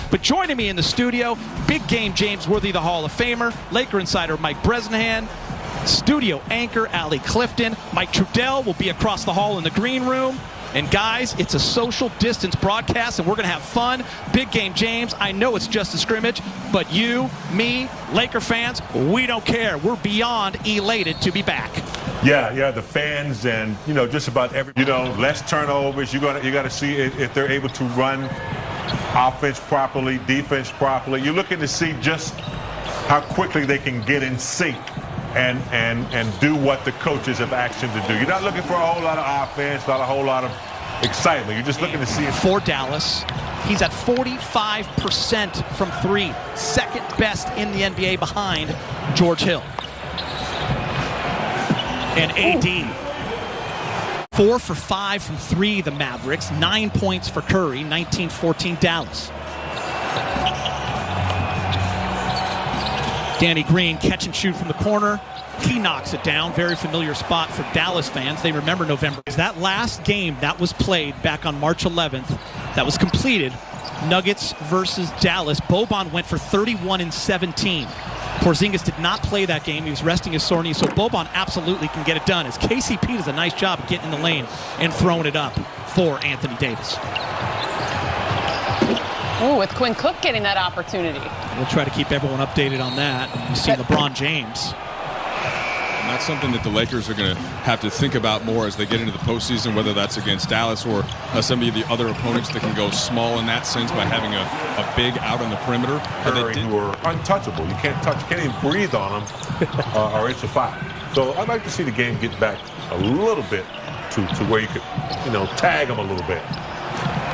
But joining me in the studio, big game James Worthy, the Hall of Famer, Laker insider Mike Bresnahan, studio anchor Allie Clifton, Mike Trudell will be across the hall in the green room. And guys, it's a social distance broadcast, and we're going to have fun. Big game James, I know it's just a scrimmage, but you, me, Laker fans, we don't care. We're beyond elated to be back. Yeah, the fans and, just about every, less turnovers. You got to see if they're able to run offense properly, defense properly. You're looking to see just how quickly they can get in sync and do what the coaches have asked them to do. You're not looking for a whole lot of offense, not a whole lot of excitement. You're just looking to see it. For Dallas, he's at 45% from three, second best in the NBA behind George Hill. And AD, 4 for 5 from three, the Mavericks, 9 points for Curry, 19-14 Dallas. Danny Green, catch and shoot from the corner. He knocks it down. Very familiar spot for Dallas fans. They remember November. That last game that was played back on March 11th, that was completed, Nuggets versus Dallas. Boban went for 31 and 17. Porzingis did not play that game. He was resting his sore knee, so Boban absolutely can get it done, as KCP does a nice job of getting in the lane and throwing it up for Anthony Davis. Oh, with Quinn Cook getting that opportunity. We'll try to keep everyone updated on that. You see LeBron James. And that's something that the Lakers are going to have to think about more as they get into the postseason, whether that's against Dallas or some of the other opponents that can go small in that sense by having a big out on the perimeter. Who are untouchable. You can't touch, you can't even breathe on them, or it's a foul. So I'd like to see the game get back a little bit to where you could, tag them a little bit.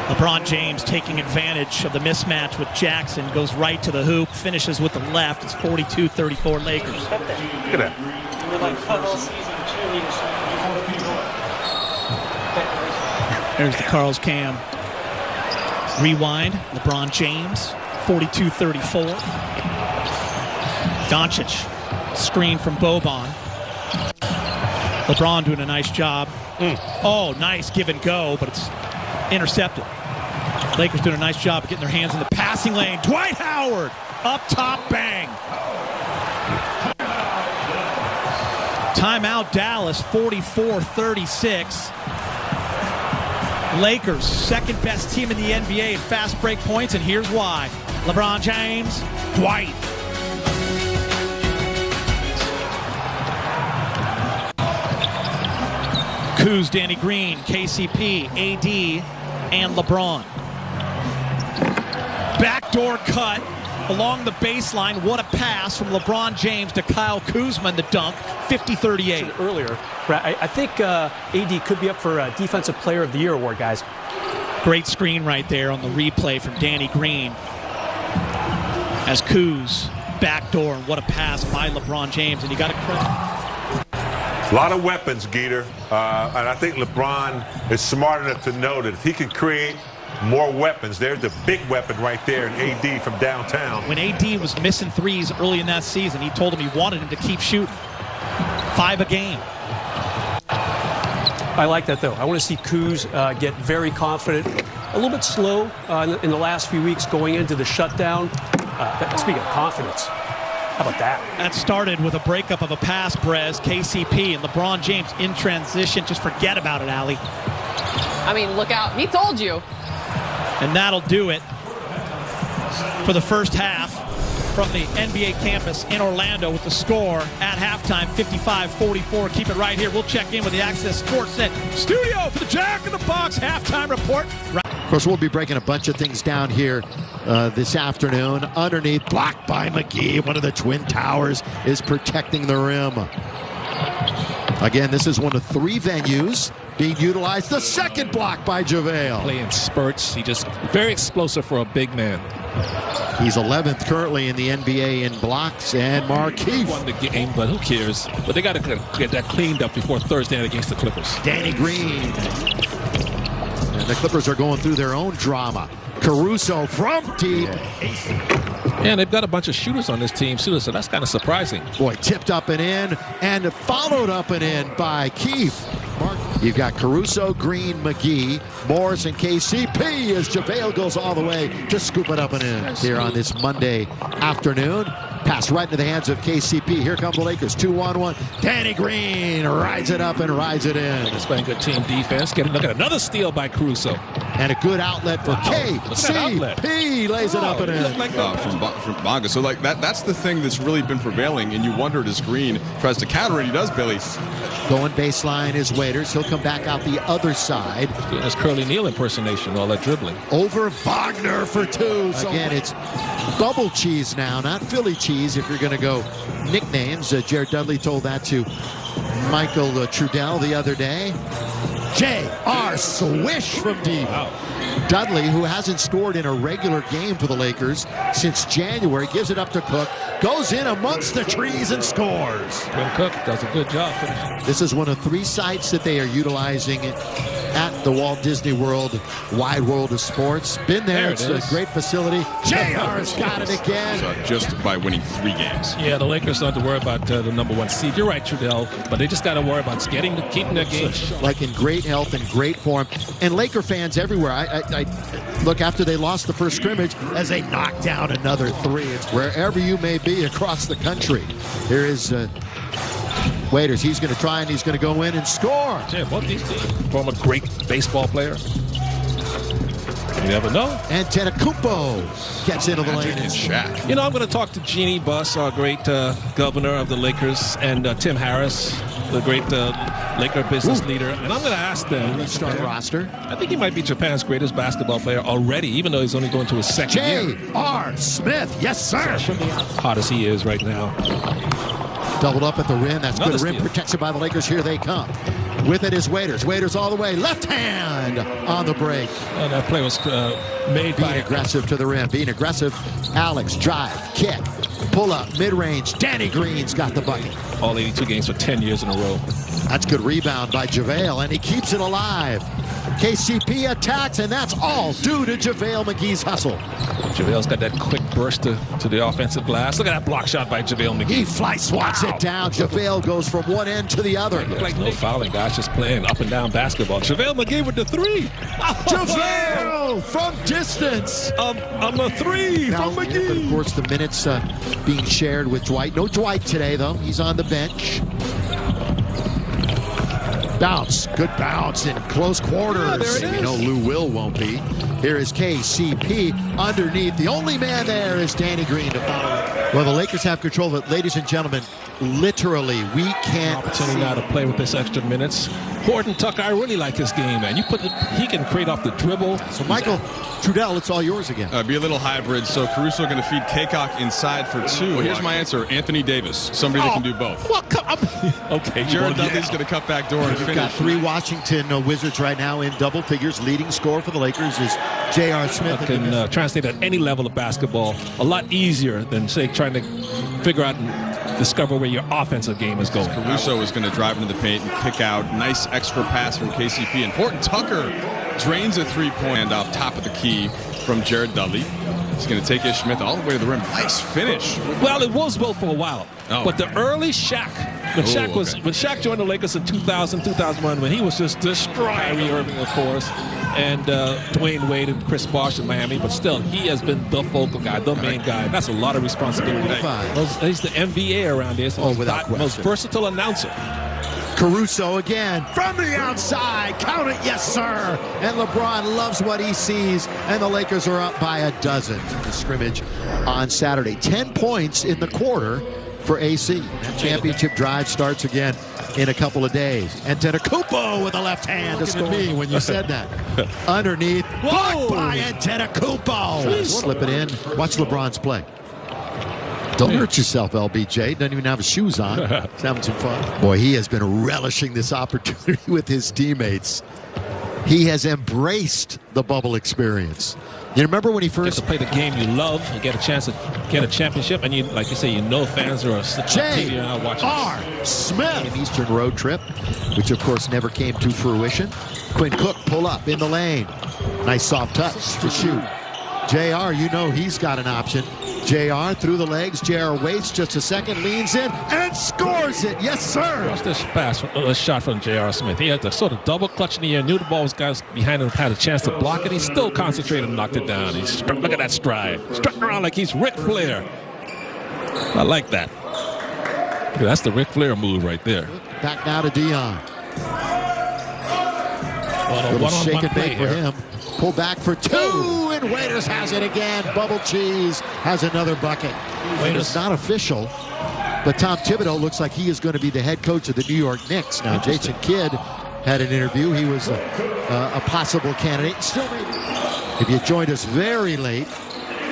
LeBron James taking advantage of the mismatch with Jackson, goes right to the hoop, finishes with the left. It's 42-34 Lakers. Look at that. There's the Carl's Cam. Rewind, LeBron James, 42-34. Doncic, screen from Boban. LeBron doing a nice job. Oh, nice give and go, but it's intercepted. Lakers doing a nice job of getting their hands in the passing lane. Dwight Howard, up top, bang. Timeout Dallas, 44-36. Lakers, second best team in the NBA in fast break points, and here's why. LeBron James, Dwight. Kuz, Danny Green, KCP, AD, and LeBron. Backdoor cut along the baseline. What a pass from LeBron James to Kyle Kuzma in the dunk, 50-38. Earlier, I think AD could be up for Defensive Player of the Year award, guys. Great screen right there on the replay from Danny Green. As Kuz, backdoor, and what a pass by LeBron James. And you got to credit. A lot of weapons, Geeter, and I think LeBron is smart enough to know that if he can create more weapons, there's the big weapon right there in AD from downtown. When AD was missing threes early in that season, he told him he wanted him to keep shooting. 5 a game. I like that, though. I want to see Kuz get very confident. A little bit slow in the last few weeks going into the shutdown. Speaking of confidence, how about that? That started with a breakup of a pass, Brez, KCP, and LeBron James in transition. Just forget about it, Allie. I mean, look out. He told you. And that'll do it for the first half from the NBA campus in Orlando with the score at halftime, 55-44. Keep it right here. We'll check in with the Access Sportsnet studio for the Jack in the Box halftime report. Of course, we'll be breaking a bunch of things down here this afternoon. Underneath, blocked by McGee. One of the Twin Towers is protecting the rim. Again, this is one of 3 venues being utilized. The second block by JaVale. Playing spurts. He just very explosive for a big man. He's 11th currently in the NBA in blocks, and Markieff won the game, but who cares? But they got to get that cleaned up before Thursday night against the Clippers. Danny Green. And the Clippers are going through their own drama. Caruso from deep. And they've got a bunch of shooters on this team, too, so that's kind of surprising. Boy, tipped up and in, and followed up and in by Keith. You've got Caruso, Green, McGee, Morris, and KCP as JaVale goes all the way to scoop it up and in here on this Monday afternoon. Pass right into the hands of KCP. Here come the Lakers, 2-on-1. Danny Green rides it up and rides it in. He's playing good team defense. Look at another steal by Caruso. And a good outlet for KCP. Lays it up and in. From Bonga. So like that's the thing that's really been prevailing, and you wonder, does Green tries to counter it? He does, Billy. Going baseline is Waiters. He'll come back out the other side. That's Curly Neal impersonation, all that dribbling. Over Wagner for 2. So again, it's bubble cheese now, not Philly cheese if you're going to go nicknames. Jared Dudley told that to Michael Trudell the other day. J.R. Swish from deep. Wow. Dudley, who hasn't scored in a regular game for the Lakers since January, gives it up to Cook, goes in amongst the trees and scores. Quinn Cook does a good job finishing. This is one of 3 sites that they are utilizing at the Walt Disney World, Wide World of Sports. Been there. It's a great facility. JR's got it again. Just by winning 3 games. Yeah, the Lakers don't have to worry about the #1 seed. You're right, Trudell, but they just got to worry about keeping their games. Like in great health and great form. And Laker fans everywhere. I look after they lost the first scrimmage as they knock down another 3. It's wherever you may be across the country. Here is Waiters. He's going to try and he's going to go in and score. Yeah, both these teams. Former great baseball player. You never know. And Antetokounmpo gets into the lane. Shaq. You know, I'm going to talk to Jeannie Buss, our great governor of the Lakers, and Tim Harris, the great Laker business leader. And I'm going to ask them. Start roster. I think he might be Japan's greatest basketball player already, even though he's only going to his second year. J.R. Smith. Yes, sir. Hot as he is right now. Doubled up at the rim. That's Another good. Rim steal. protection by the Lakers. Here they come. With it is Waiters. Waiters all the way. Left hand on the break. And that play was made Being by aggressive to the rim. Being aggressive. Alex, drive, kick, pull up, mid-range. Danny Green's got the bucket. all 82 games for 10 years in a row. That's good rebound by JaVale, and he keeps it alive. KCP attacks, and that's all due to JaVale McGee's hustle. JaVale's got that quick burst to the offensive glass. Look at that block shot by JaVale McGee. He fly swats it down. JaVale goes from one end to the other. Look like no fouling, guys, just playing up and down basketball. JaVale McGee with the three. JaVale from distance. I'm a three Now, from McGee. but of course, the minutes being shared with Dwight. No Dwight today, though. He's on the bench. Bounce. Good bounce in close quarters. Yeah, there it is. You know Lou Will won't be. Here is KCP underneath. The only man there is Danny Green to follow. Well, the Lakers have control of it. Ladies and gentlemen, literally, we can't Opportunity now to play with this extra minutes. Horton Tucker, I really like his game, man. He can create off the dribble. So, Michael Trudell, it's all yours again. Be a little hybrid. So Caruso going to feed Kaycock inside for two. Well, here's my answer: Anthony Davis, somebody that can do both. Well, come on. Okay. Jared Dudley's going to cut back door and We've finish. got three Washington Wizards right now in double figures. Leading scorer for the Lakers is J.R. Smith. I can translate at any level of basketball a lot easier than, say, trying to figure out and discover where your offensive game is going. Caruso is going to drive into the paint and kick out. Nice extra pass from KCP. And Horton Tucker drains a three-point off top of the key from Jared Dudley. He's going to take Ish Smith all the way to the rim. Nice finish. Well, it was both for a while. Oh. But the early Shaq, when Shaq joined the Lakers in 2000, 2001, when he was just destroying Kyrie Irving, of course, and Dwayne Wade and Chris Bosh in Miami, but still, he has been the focal guy, the main guy. That's a lot of responsibility. He's the MVA around here. So without question. Most versatile announcer. Caruso again from the outside. Count it, yes, sir. And LeBron loves what he sees. And the Lakers are up by a dozen in the scrimmage on Saturday. 10 points in the quarter for AC. That championship drive starts again in a couple of days. And Antetokounmpo with a left hand to score. Me when you said that. Underneath. Blocked by Antetokounmpo. Slip it in. Watch LeBron's play. Don't hurt yourself, LBJ. Doesn't even have his shoes on. He's having some fun. Boy, he has been relishing this opportunity with his teammates. He has embraced the bubble experience. You remember when he first... Get to play the game you love, you get a chance to get a championship, and you, like you say, you know fans are watching. J.R. Smith. An Eastern road trip, which of course never came to fruition. Quinn Cook pull up in the lane. Nice soft touch to shoot. J.R., you know he's got an option. JR through the legs. JR waits just a second, leans in, and scores it. Yes, sir. Watch this pass, shot from J.R. Smith. He had to sort of double clutch in the air, knew the ball was guys behind him, had a chance to block it. He still concentrated and knocked it down. Look at that stride. Strutting around like he's Ric Flair. I like that. Yeah, that's the Ric Flair move right there. Back now to Dion. Little shake and bake for him. Pull back for two, and Waiters has it again. Bubble Cheese has another bucket. It's not official, but Tom Thibodeau looks like he is going to be the head coach of the New York Knicks. Now, Jason Kidd had an interview. He was a possible candidate. Still, if you joined us very late,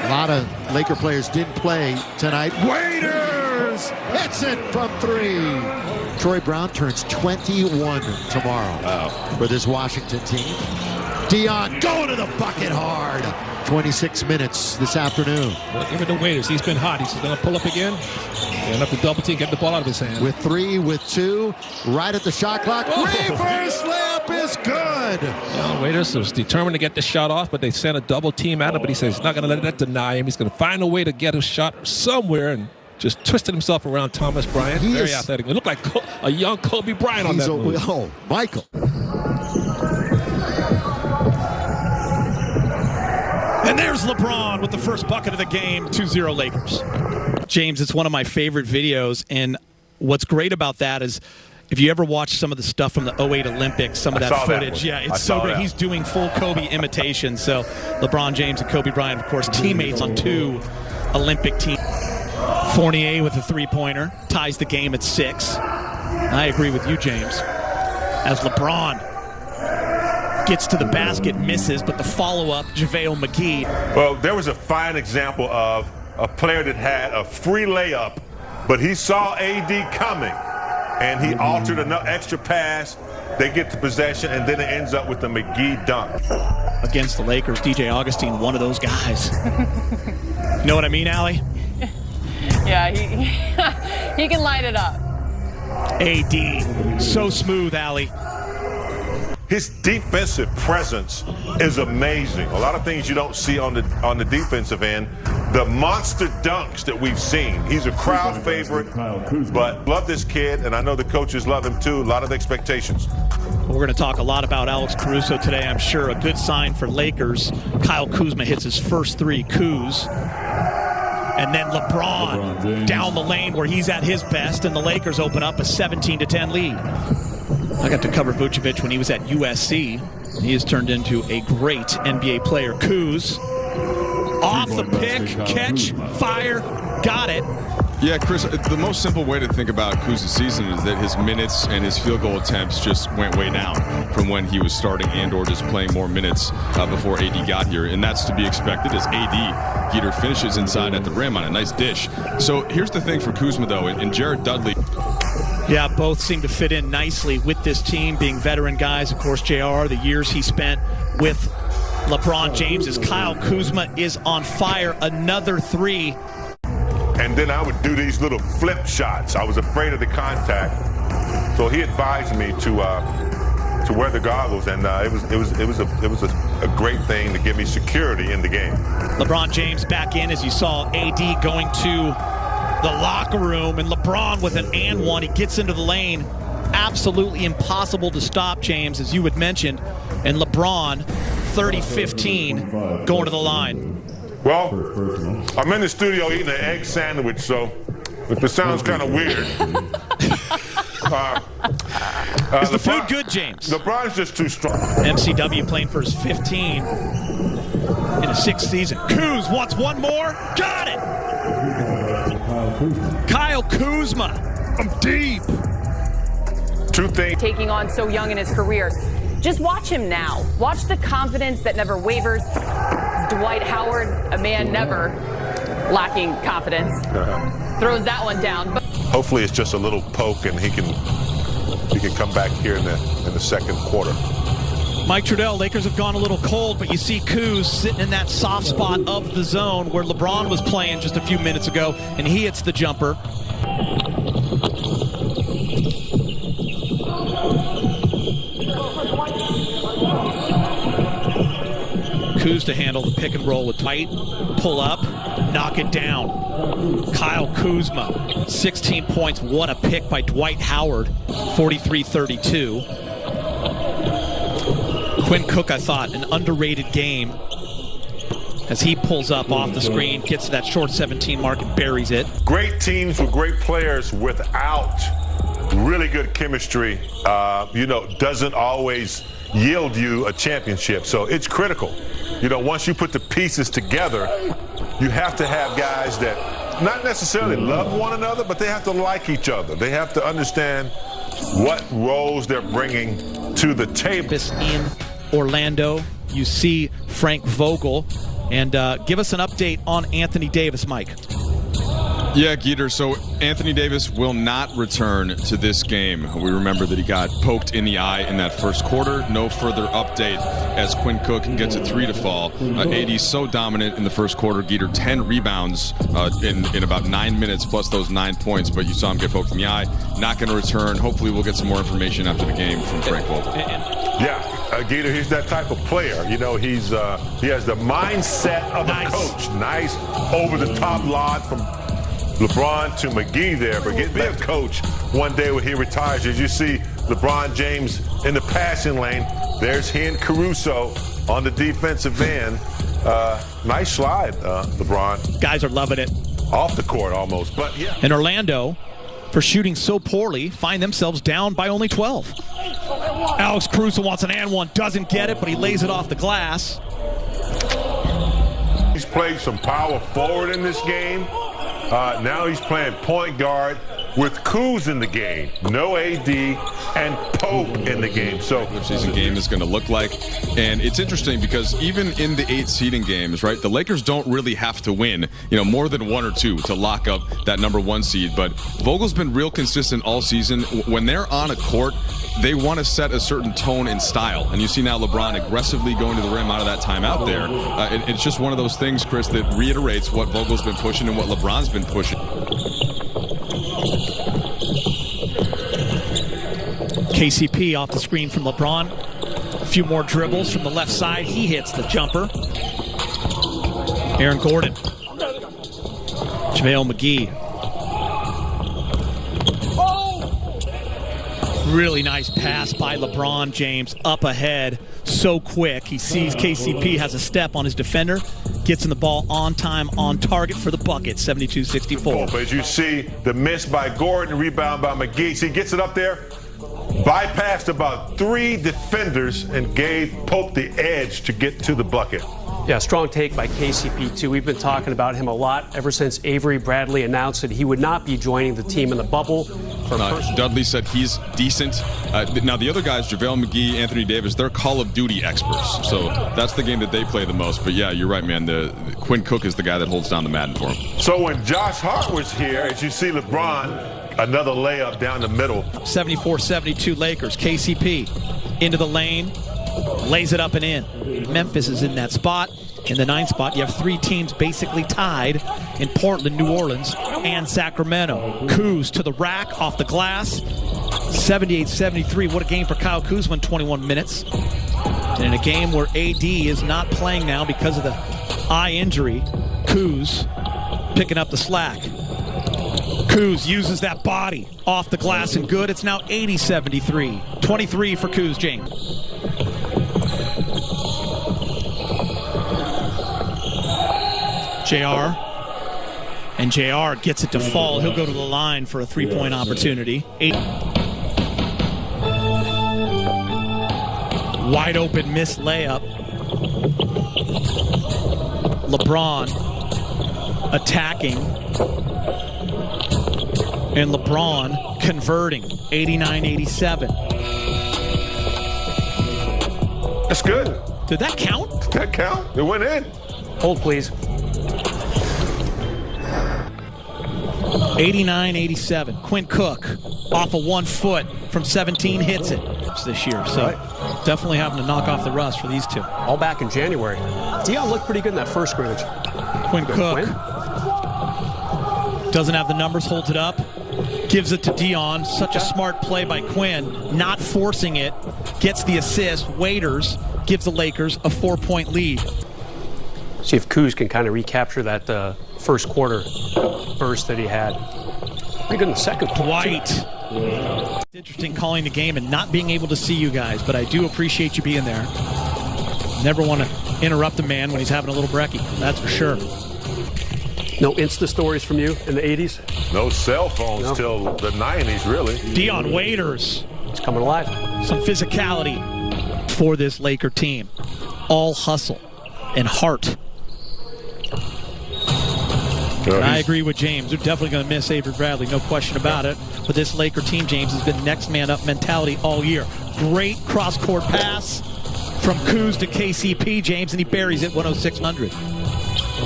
a lot of Laker players didn't play tonight. Waiters hits it from three. Troy Brown turns 21 tomorrow for this Washington team. Dion going to the bucket hard. 26 minutes this afternoon. Well, give it to Waiters. He's been hot. He's going to pull up again. And up the double team, get the ball out of his hand. With three, with two, right at the shot clock. Reverse layup is good. Well, Waiters was determined to get the shot off, but they sent a double team at him. But he says he's not going to let that deny him. He's going to find a way to get a shot somewhere, and just twisted himself around Thomas Bryant. Very athletic. It looked like a young Kobe Bryant on that move. Oh, Michael. And there's LeBron with the first bucket of the game, 2-0 Lakers. James, it's one of my favorite videos, and what's great about that is if you ever watch some of the stuff from the 08 Olympics, some of that footage, it's so great. He's doing full Kobe imitation. So LeBron James and Kobe Bryant, of course, teammates on two Olympic teams. Fournier with a three-pointer ties the game at 6. I agree with you, James. As LeBron gets to the basket, misses, but the follow-up, JaVale McGee. Well, there was a fine example of a player that had a free layup, but he saw AD coming, and he altered an extra pass. They get the possession, and then it ends up with the McGee dunk. Against the Lakers, DJ Augustine, one of those guys. You know what I mean, Allie? Yeah, he can light it up. AD, so smooth, Allie. His defensive presence is amazing. A lot of things you don't see on the defensive end. The monster dunks that we've seen. He's a crowd favorite, but love this kid, and I know the coaches love him too. A lot of expectations. We're going to talk a lot about Alex Caruso today, I'm sure. A good sign for Lakers. Kyle Kuzma hits his first three. Kuz. And then LeBron down the lane where he's at his best, and the Lakers open up a 17-10 lead. I got to cover Vucevic when he was at USC. He has turned into a great NBA player. Kuz, off the pick, catch, fire, got it. Yeah, Chris, the most simple way to think about Kuz's season is that his minutes and his field goal attempts just went way down from when he was starting and or just playing more minutes before AD got here. And that's to be expected as AD Geeter finishes inside at the rim on a nice dish. So here's the thing for Kuzma, though, and Jared Dudley. Yeah, both seem to fit in nicely with this team, being veteran guys. Of course, JR, the years he spent with LeBron James, as Kyle Kuzma is on fire. Another three. And then I would do these little flip shots. I was afraid of the contact, so he advised me to wear the goggles, and it was a great thing to give me security in the game. LeBron James back in, as you saw AD going to the locker room, and LeBron with an and one. He gets into the lane. Absolutely impossible to stop, James, as you had mentioned. And LeBron, 30-15, going to the line. Well, I'm in the studio eating an egg sandwich, so if it sounds kind of weird. Is the food good, James? LeBron's just too strong. MCW playing for his 15 in his 6th season. Kuz wants one more. Got it. Kyle Kuzma from deep. Two things. Taking on so young in his career. Just watch him now. Watch the confidence that never wavers. Dwight Howard, a man never lacking confidence, throws that one down. Hopefully it's just a little poke, and he can come back here in the second quarter. Mike Trudell, Lakers have gone a little cold, but you see Kuz sitting in that soft spot of the zone where LeBron was playing just a few minutes ago, and he hits the jumper. Kuz to handle the pick and roll with Dwight. Pull up. knock it down. Kyle Kuzma, 16 points. What a pick by Dwight Howard, 43-32. Quinn Cook, I thought, an underrated game as he pulls up off the screen, gets to that short 17 mark and buries it. Great teams with great players without really good chemistry, doesn't always yield you a championship. So it's critical. Once you put the pieces together, you have to have guys that not necessarily love one another, but they have to like each other. They have to understand what roles they're bringing to the table. This in Orlando, you see Frank Vogel. And give us an update on Anthony Davis, Mike. Yeah, Geeter, so Anthony Davis will not return to this game. We remember that he got poked in the eye in that first quarter. No further update as Quinn Cook gets a 3 to fall. AD's so dominant in the first quarter. Geeter, 10 rebounds in about 9 minutes plus those 9 points, but you saw him get poked in the eye. Not going to return. Hopefully we'll get some more information after the game from Frank Vogel. Yeah, Geeter, he's that type of player. He has the mindset of a coach. Nice over-the-top lob from LeBron to McGee there, but be a coach one day when he retires. As you see LeBron James in the passing lane, there's he and Caruso on the defensive end. Nice slide, LeBron. Guys are loving it. Off the court almost, but yeah. And Orlando, for shooting so poorly, find themselves down by only 12. Alex Caruso wants an and one, doesn't get it, but he lays it off the glass. He's played some power forward in this game. Now he's playing point guard with Kuz in the game. No AD and Pope in the game. So the season game is going to look like. And it's interesting because even in the 8 seeding games, right, the Lakers don't really have to win, more than 1 or 2 to lock up that number 1 seed. But Vogel's been real consistent all season. When they're on a court, they want to set a certain tone and style. And you see now LeBron aggressively going to the rim out of that timeout there. It's just one of those things, Chris, that reiterates what Vogel's been pushing and what LeBron's been pushing. KCP off the screen from LeBron. A few more dribbles from the left side. He hits the jumper. Aaron Gordon. JaVale McGee. Really nice pass by LeBron James up ahead so quick. He sees KCP has a step on his defender, gets in the ball on time, on target for the bucket, 72-64. As you see, the miss by Gordon, rebound by McGee. So he gets it up there, bypassed about 3 defenders and gave Pope the edge to get to the bucket. Yeah, strong take by KCP, too. We've been talking about him a lot ever since Avery Bradley announced that he would not be joining the team in the bubble. Dudley said he's decent. Now, the other guys, JaVale McGee, Anthony Davis, they're Call of Duty experts. So that's the game that they play the most. But, yeah, you're right, man. The Quinn Cook is the guy that holds down the Madden for him. So when Josh Hart was here, as you see LeBron, another layup down the middle. 74-72 Lakers. KCP into the lane. Lays it up and in. Memphis is in that spot. In the 9th spot, you have 3 teams basically tied in Portland, New Orleans, and Sacramento. Kuz to the rack, off the glass. 78-73. What a game for Kyle Kuzma in 21 minutes. And in a game where AD is not playing now because of the eye injury, Kuz picking up the slack. Kuz uses that body off the glass and good. It's now 80-73. 23 for Kuz, James. JR. And JR gets it to fall. He'll go to the line for a 3-point opportunity. Wide open missed layup. LeBron attacking. And LeBron converting. 89-87. That's good. Did that count? Did that count? It went in. Hold, please. 89-87. Quinn Cook off of 1 foot from 17 hits it this year. So definitely having to knock off the rust for these 2. All back in January. Dion looked pretty good in that first scrimmage. Quinn Cook doesn't have the numbers, holds it up, gives it to Dion. Such a smart play by Quinn, not forcing it, gets the assist. Waiters gives the Lakers a 4-point lead. See if Kuz can kind of recapture that first quarter burst that he had. Pretty good in the second quarter. Dwight. It's interesting calling the game and not being able to see you guys, but I do appreciate you being there. Never want to interrupt a man when he's having a little brekkie, that's for sure. No Insta stories from you in the 80s? No cell phones till the 90s, really. Dion Waiters. It's coming alive. Some physicality for this Laker team. All hustle and heart. And I agree with James. They're definitely going to miss Avery Bradley, no question about it. But this Laker team, James, has been next man up mentality all year. Great cross-court pass from Kuz to KCP, James, and he buries it 106-100.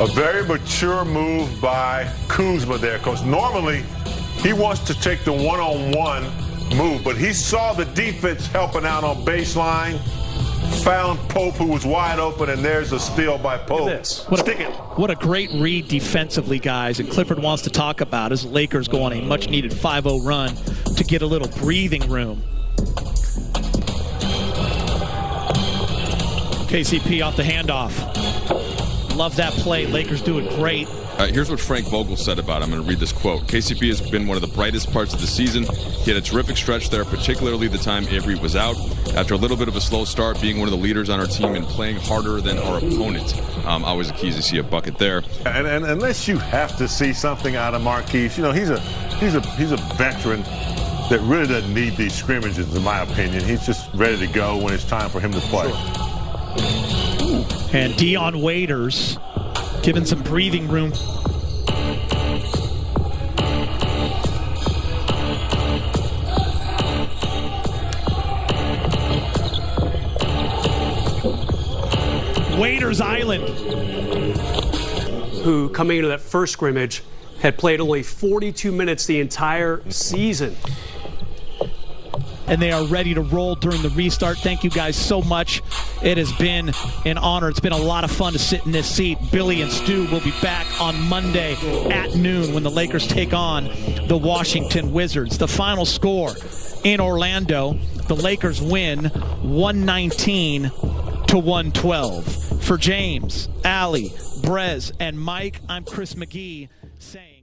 A very mature move by Kuzma there, because normally he wants to take the one-on-one move, but he saw the defense helping out on baseline, found Pope, who was wide open, and there's a steal by Pope. What a great read defensively, guys. And Clifford wants to talk about as the Lakers go on a much-needed 5-0 run to get a little breathing room. KCP off the handoff. Love that play. Lakers do it great. Here's what Frank Vogel said about him. I'm going to read this quote. KCP has been one of the brightest parts of the season. He had a terrific stretch there, particularly the time Avery was out. After a little bit of a slow start, being one of the leaders on our team and playing harder than our opponent. Always a key to see a bucket there. And unless you have to see something out of Marquise, you know, he's a veteran that really doesn't need these scrimmages, in my opinion. He's just ready to go when it's time for him to play. And Dion Waiters given some breathing room. Waiters Island. Who, coming into that first scrimmage, had played only 42 minutes the entire season. And they are ready to roll during the restart. Thank you guys so much. It has been an honor. It's been a lot of fun to sit in this seat. Billy and Stu will be back on Monday at noon when the Lakers take on the Washington Wizards. The final score in Orlando, the Lakers win 119-112. For James, Allie, Brez, and Mike, I'm Chris McGee saying